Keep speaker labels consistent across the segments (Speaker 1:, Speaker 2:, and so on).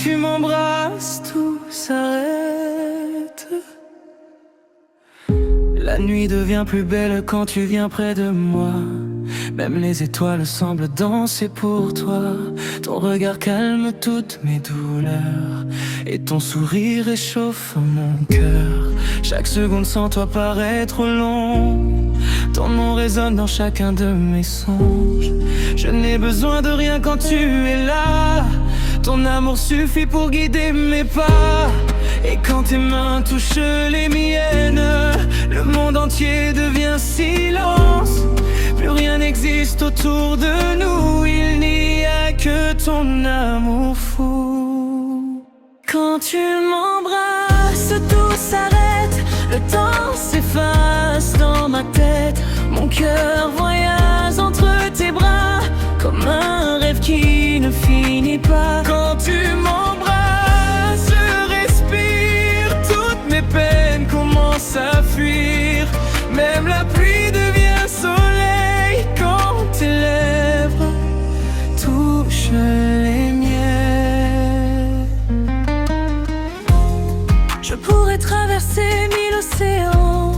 Speaker 1: tu m'embrasses, tout s'arrête. La nuit devient plus belle quand tu viens près de moi. Même les étoiles semblent danser pour toi. Ton regard calme toutes mes douleurs et ton sourire réchauffe mon cœur. Chaque seconde sans toi paraît trop long. Ton nom résonne dans chacun de mes songes. Je n'ai besoin de rien quand tu es là. Ton amour suffit pour guider mes pas. Et quand tes mains touchent les miennes, le monde entier devient silence. Plus rien n'existe autour de nous. Il n'y a que ton amour fou. Quand tu m'embrasses, tout s'arrête. Le temps s'efface dans ma tête. Mon cœur voyage entre tes bras, comme un rêve qui ne finit pas. Quand tu m'embrasses, je respire. Toutes mes peines commencent à fuir. Même la pluie devient soleil quand tes lèvres touchent les miennes. Je pourrais traverser 1000 océans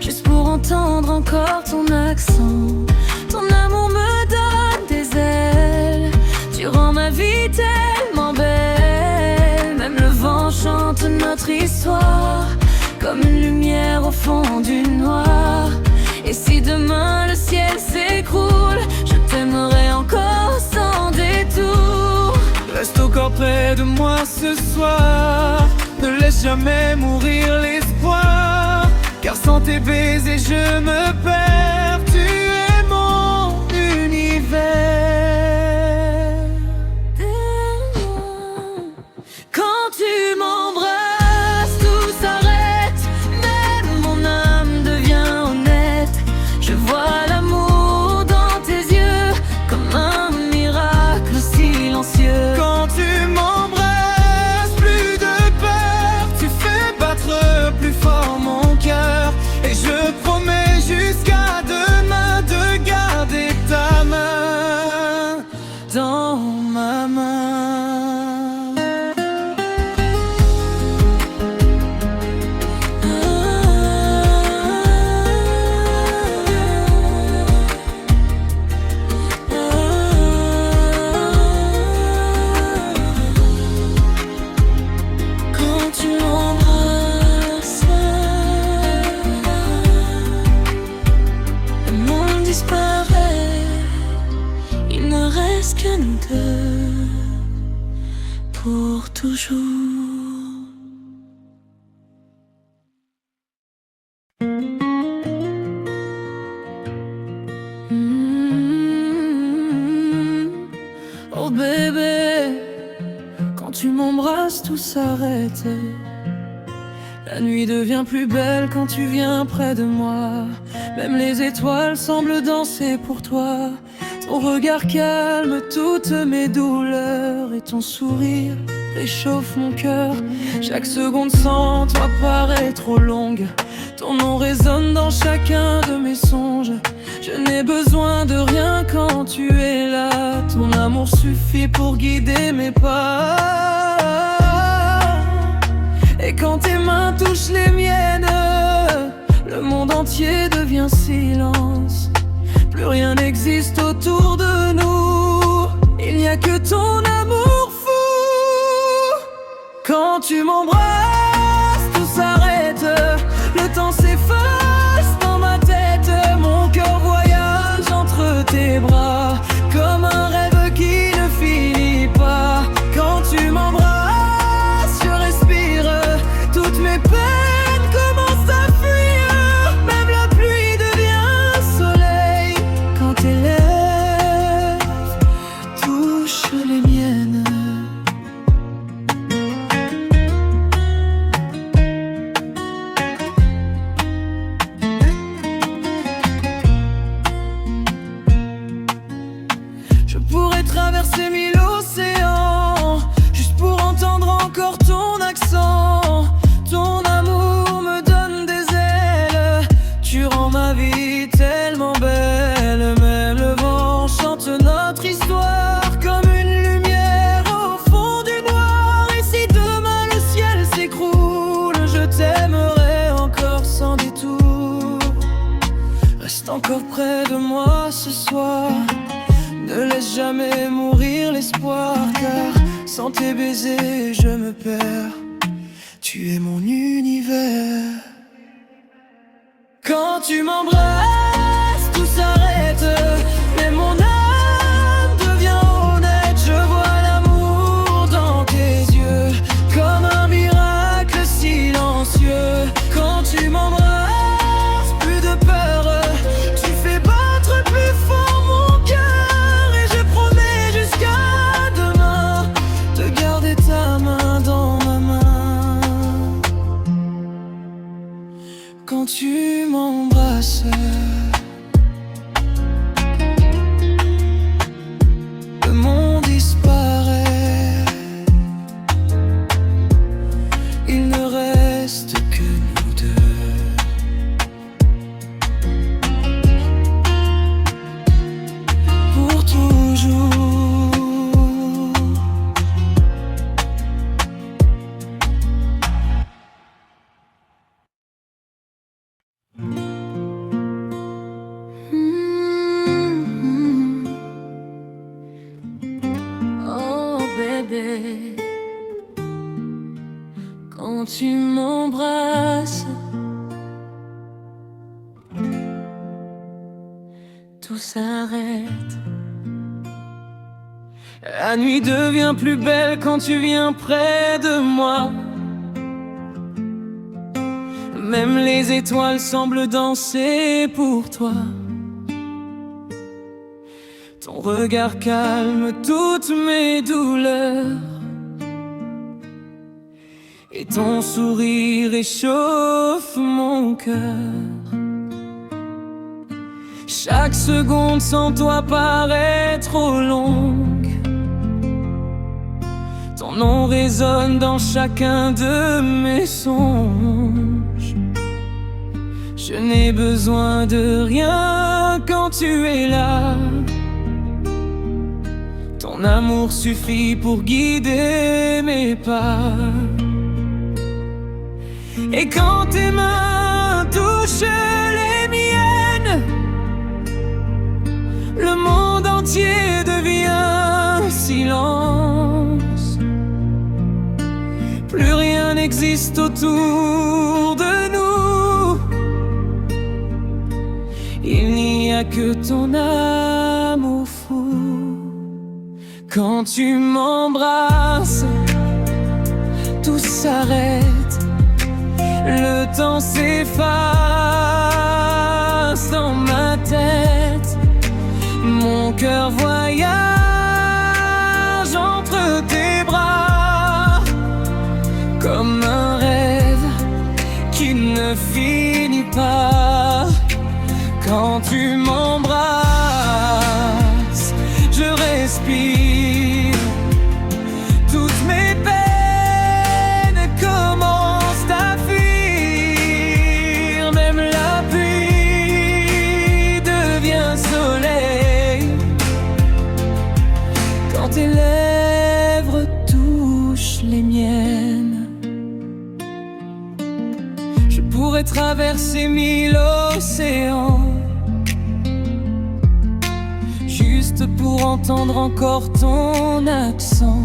Speaker 1: juste pour entendre encore ton accent. Ton amour me donne des ailes. Tu rends ma vie tellement belle. Même le vent chante notre histoire, comme une lumière au fond du noir. Et si demain le ciel s'écroule, je t'aimerai encore sans détour. Reste encore près de moi ce soir. Ne laisse jamais mourir l'espoir. Car sans tes baisers je me perds. Tu es mon univers. Quand tu m'embrasses, tout s'arrête. Même mon âme devient honnête. Je vois l'amour dans tes yeux, comme un miracle silencieux. Quand tu m'embrasses, plus de peur. Tu fais battre plus fort mon cœur. Et je promets jusqu'à demain de garder ta main dans ma main. Quand tu m'embrasses, le monde disparaît. Il ne reste que nous deux pour toujours. Oh bébé, quand tu m'embrasses, tout s'arrête. La nuit devient plus belle quand tu viens près de moi. Même les étoiles semblent danser pour toi. Ton regard calme toutes mes douleurs et ton sourire réchauffe mon cœur. Chaque seconde sans toi paraît trop longue. Ton nom résonne dans chacun de mes songes. Je n'ai besoin de rien quand tu es là. Ton amour suffit pour guider mes pas. Et quand tes mains touchent les miennes, le monde entier devient silence. Plus rien n'existe autour de nous. Il n'y a que ton amour fou. Quand tu m'embrasses, tout s'arrête. Le temps s'efface dans ma tête. Mon cœur voyage entre tes bras, comme un rêve qui ne finit pas. Quand tu m'embrasses, je respire. Toutes mes peines commencent à fuir. Même la pluie devient soleil quand tes lèvres touchent les miennes. Je pourrais traverser 1000 océans juste pour entendre encore ton accent. Ton amour encore près de moi ce soir. Ne laisse jamais mourir l'espoir, car sans tes baisers je me perds. Tu es mon univers. Quand tu m'embrasses, tout s'arrête. Mais mon âme devient honnête. Je vois l'amour dans tes yeux, comme un miracle silencieux. Quand tu m'embrasses, plus de peur. Tu fais battre plus fort mon cœur. Et je promets jusqu'à demain de garder ta main dans ma main. Quand tu m'embrasses, le monde disparaît. Il ne reste que nous deux. Pour toujours. Oh bébé, quand tu m'embrasses, tout s'arrête. La nuit devient plus belle quand tu viens près de moi. Même les étoiles semblent danser pour toi. Ton regard calme toutes mes douleurs, et ton sourire réchauffe mon cœur. Chaque seconde sans toi paraît trop longue. Ton nom résonne dans chacun de mes songes. Je n'ai besoin de rien quand tu es là. Ton amour suffit pour guider mes pas. Et quand tes mains touchent les miennes, le monde entier devient silence. Plus rien n'existe autour de nous. Il n'y a que ton amour fou. Quand tu m'embrasses, tout s'arrête. Le temps s'efface dans ma tête. Mon cœur voyage entre tes bras, comme un rêve qui ne finit pas. Quand tu m'embrasses, je respire. Toutes mes peines commencent à fuir. Même la pluie devient soleil quand tes lèvres touchent les miennes. Je pourrais traverser 1000 océans juste pour entendre encore ton accent.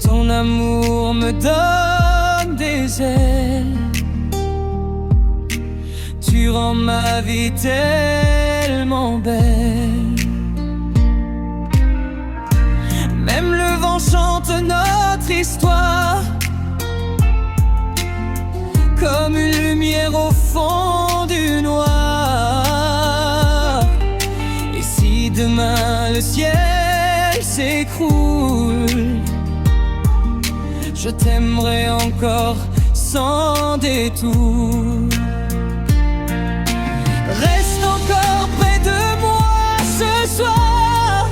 Speaker 1: Ton amour me donne des ailes. Tu rends ma vie tellement belle. Même le vent chante notre histoire, comme une lumière au fond du noir. Et si demain le ciel s'écroule, je t'aimerai encore sans détour. Reste encore près de moi ce soir.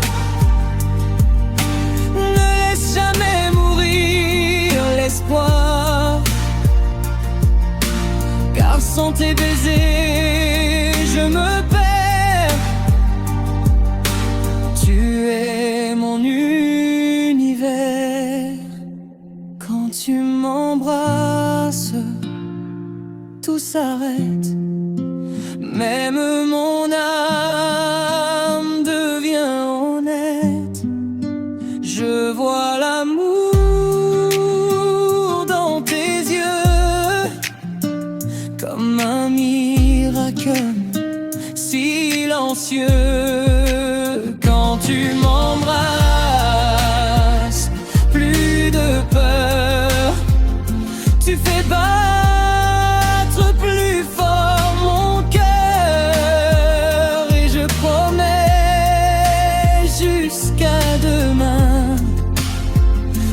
Speaker 1: Ne laisse jamais mourir l'espoir, car sans tes baisers je me perds. Tu es mon univers. Quand tu m'embrasses, tout s'arrête. Même mon âme devient honnête. Je vois l'amour dans tes yeux, comme un miracle silencieux. Quand tu m'embrasses, plus de peur, tu fais battre plus fort mon cœur. Et je promets jusqu'à demain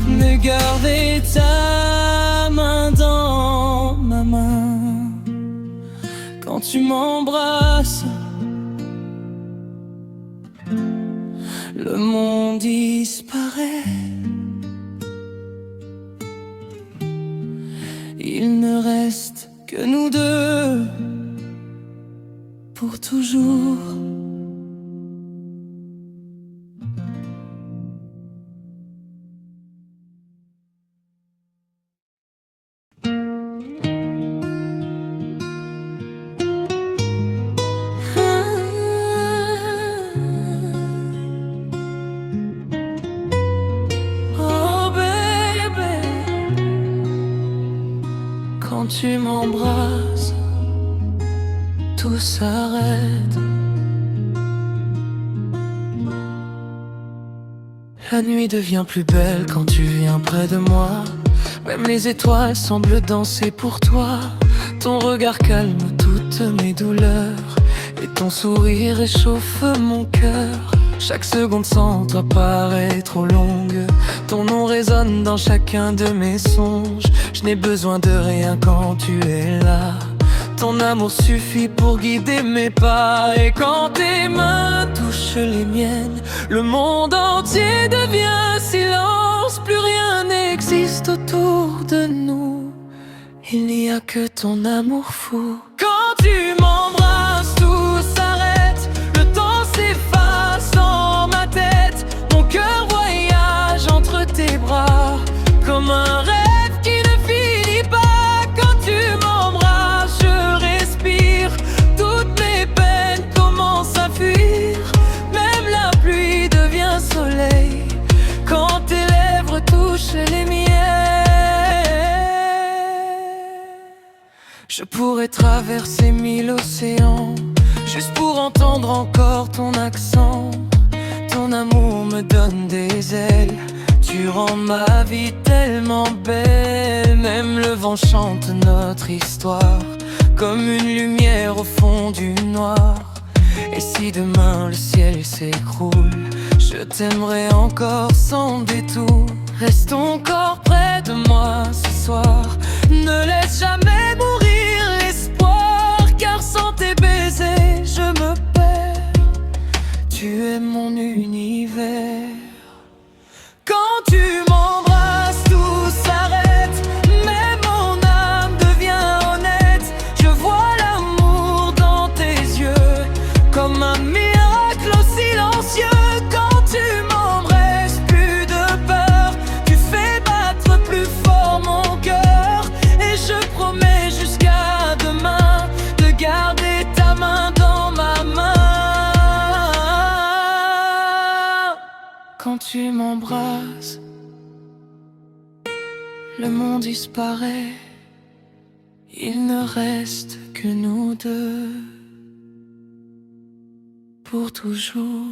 Speaker 1: de garder ta main dans ma main. Quand tu m'embrasses, le monde disparaît. Il ne reste que nous deux pour toujours. Quand tu m'embrasses, tout s'arrête. La nuit devient plus belle quand tu viens près de moi. Même les étoiles semblent danser pour toi. Ton regard calme toutes mes douleurs, et ton sourire réchauffe mon cœur. Chaque seconde sans toi paraît trop longue. Ton nom résonne dans chacun de mes songes. Je n'ai besoin de rien quand tu es là. Ton amour suffit pour guider mes pas. Et quand tes mains touchent les miennes, le monde entier devient silence. Plus rien n'existe autour de nous. Il n'y a que ton amour fou. Quand tu m'embrasses, tout s'arrête. Le temps s'efface dans ma tête. Mon cœur voyage entre tes bras, comme un rêve qui ne finit pas. Quand tu m'embrasses, je respire. Toutes mes peines commencent à fuir. Même la pluie devient soleil quand tes lèvres touchent les miennes. Je pourrais traverser 1000 océans juste pour entendre encore ton accent. Ton amour me donne des ailes. Tu rends ma vie tellement belle. Même le vent chante notre histoire, comme une lumière au fond du noir. Et si demain le ciel s'écroule, je t'aimerai encore sans détour. Reste encore près de moi ce soir. Ne laisse jamais mourir l'espoir, car sans tes baisers je me perds. Tu es mon univers. Quand tu m'embrasses, tout s'arrête. Même mon âme devient honnête. Je vois l'amour dans tes yeux, comme un miracle silencieux. Quand tu m'embrasses, plus de peur. Tu fais battre plus fort mon cœur. Et je promets jusqu'à demain de garder ta main dans ma main. Quand tu m'embrasses, le monde disparaît. Il ne reste que nous deux pour toujours.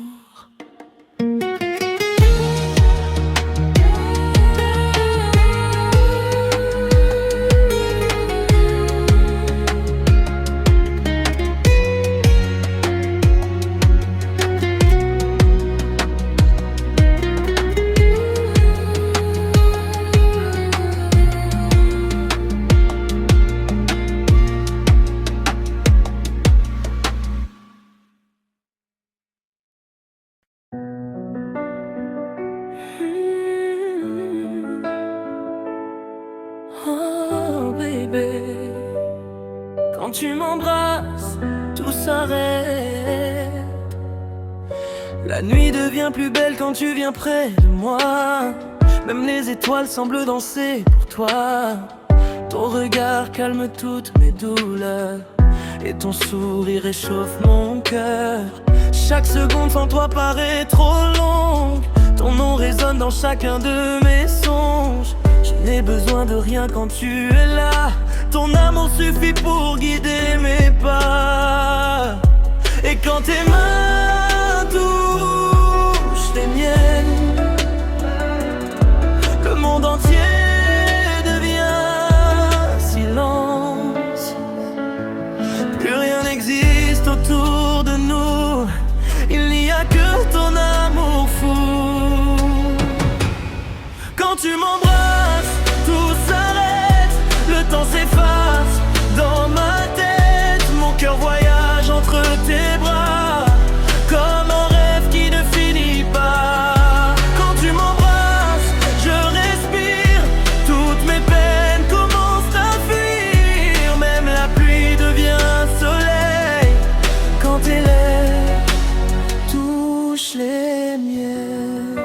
Speaker 1: Oh baby, quand tu m'embrasses, tout s'arrête. La nuit devient plus belle quand tu viens près de moi. Même les étoiles semblent danser pour toi. Ton regard calme toutes mes douleurs, et ton sourire réchauffe mon cœur. Chaque seconde sans toi paraît trop longue. Ton nom résonne dans chacun de mes songes. Je n'ai besoin de rien quand tu es là. Ton amour suffit pour guider mes pas. Et quand tes mains touchent les miennes, le monde entier devient silence. Plus rien n'existe autour de nous. Il n'y a que ton amour fou. Quand tu m'embrasses, tout s'arrête. Le temps s'efface dans ma tête. Mon cœur voyage entre tes bras, comme un rêve qui ne finit pas. Quand tu m'embrasses, je respire. Toutes mes peines commencent à fuir. Même la pluie devient soleil quand tes lèvres touchent les miennes.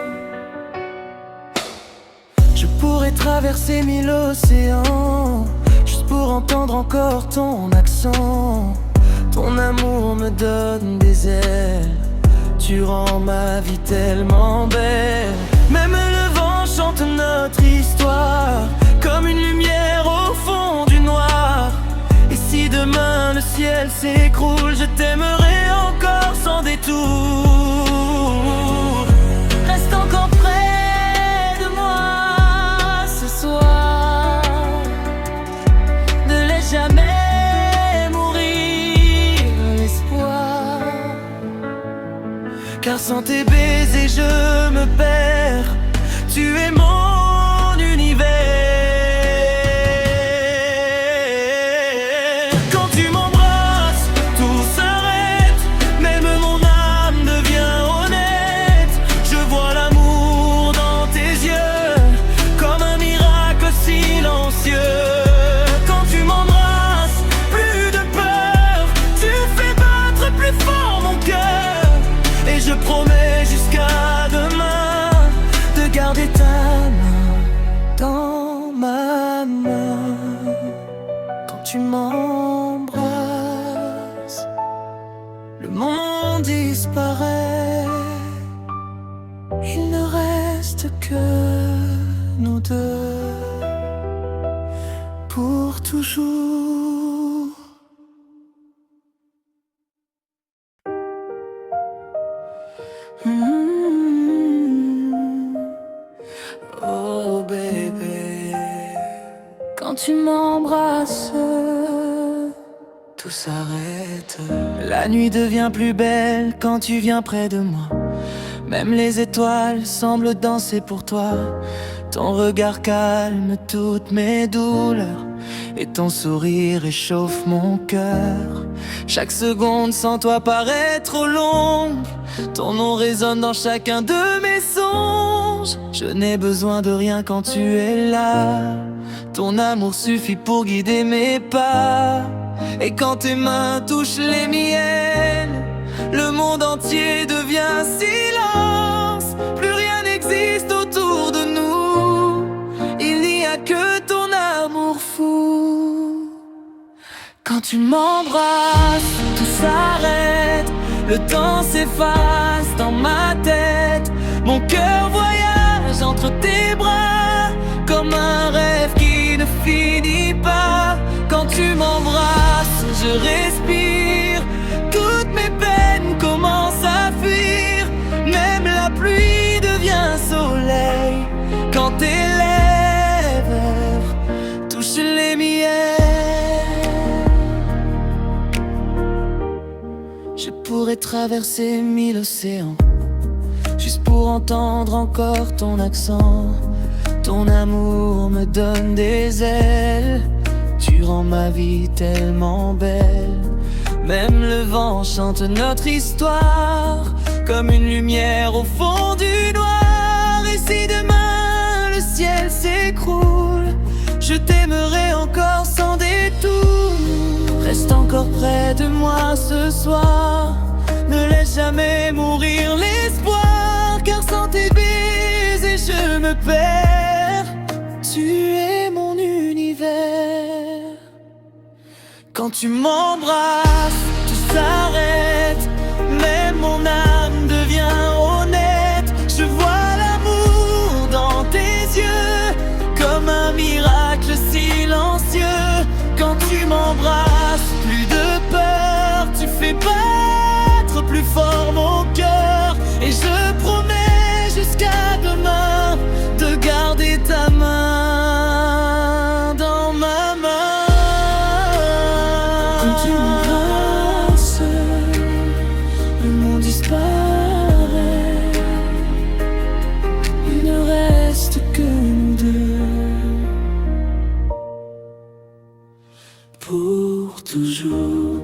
Speaker 1: Je pourrais traverser 1000 océans juste pour entendre encore ton accent. Ton amour me donne des ailes. Tu rends ma vie tellement belle. Même le vent chante notre histoire, comme une lumière au fond du noir. Et si demain le ciel s'écroule, je t'aimerai encore sans détour. Reste encore près de moi ce soir. Ne laisse jamais mourir l'espoir. Car sans tes baisers je me perds. Tu es mon univers. Quand tu m'embrasses, tout s'arrête. Même mon âme devient honnête. Je vois l'amour dans tes yeux, comme un miracle silencieux. Quand tu m'embrasses, plus de peur. Tu fais battre plus fort mon cœur. Et je promets jusqu'à demain de garder ta main dans ma main. Quand tu m'embrasses, le monde disparaît. Il ne reste que nous deux pour toujours. Oh bébé, quand tu m'embrasses, tout s'arrête. La nuit devient plus belle quand tu viens près de moi. Même les étoiles semblent danser pour toi. Ton regard calme toutes mes douleurs, et ton sourire réchauffe mon cœur. Chaque seconde sans toi paraît trop longue. Ton nom résonne dans chacun de mes songes. Je n'ai besoin de rien quand tu es là. Ton amour suffit pour guider mes pas. Et quand tes mains touchent les miennes, le monde entier devient silence. Plus rien n'existe autour de nous. Il n'y a que ton amour fou. Quand tu m'embrasses, tout s'arrête. Le temps s'efface dans ma tête. Mon cœur voyage entre tes bras, comme un rêve qui ne finit pas. Quand tu m'embrasses, je respire. Toutes mes peines commencent à fuir. Même la pluie devient soleil quand tes lèvres touchent les miennes. Je pourrais traverser 1000 océans juste pour entendre encore ton accent. Ton amour me donne des ailes. Tu rends ma vie tellement belle. Même le vent chante notre histoire, comme une lumière au fond du noir. Et si demain le ciel s'écroule, je t'aimerai encore sans détour. Reste encore près de moi ce soir. Ne laisse jamais mourir l'espoir. Car sans tes baisers je me perds. Tu es mon univers. Quand tu m'embrasses, tout s'arrête. Même mon âme devient honnête. Je vois l'amour dans tes yeux, comme un miracle silencieux. Quand tu m'embrasses, plus de peur, tu fais battre plus fort mon cœur. Et je promets jusqu'à demain de garder ta main dans ma main. Quand tu m'embrasses, le monde disparaît. Il ne reste que nous deux pour toujours.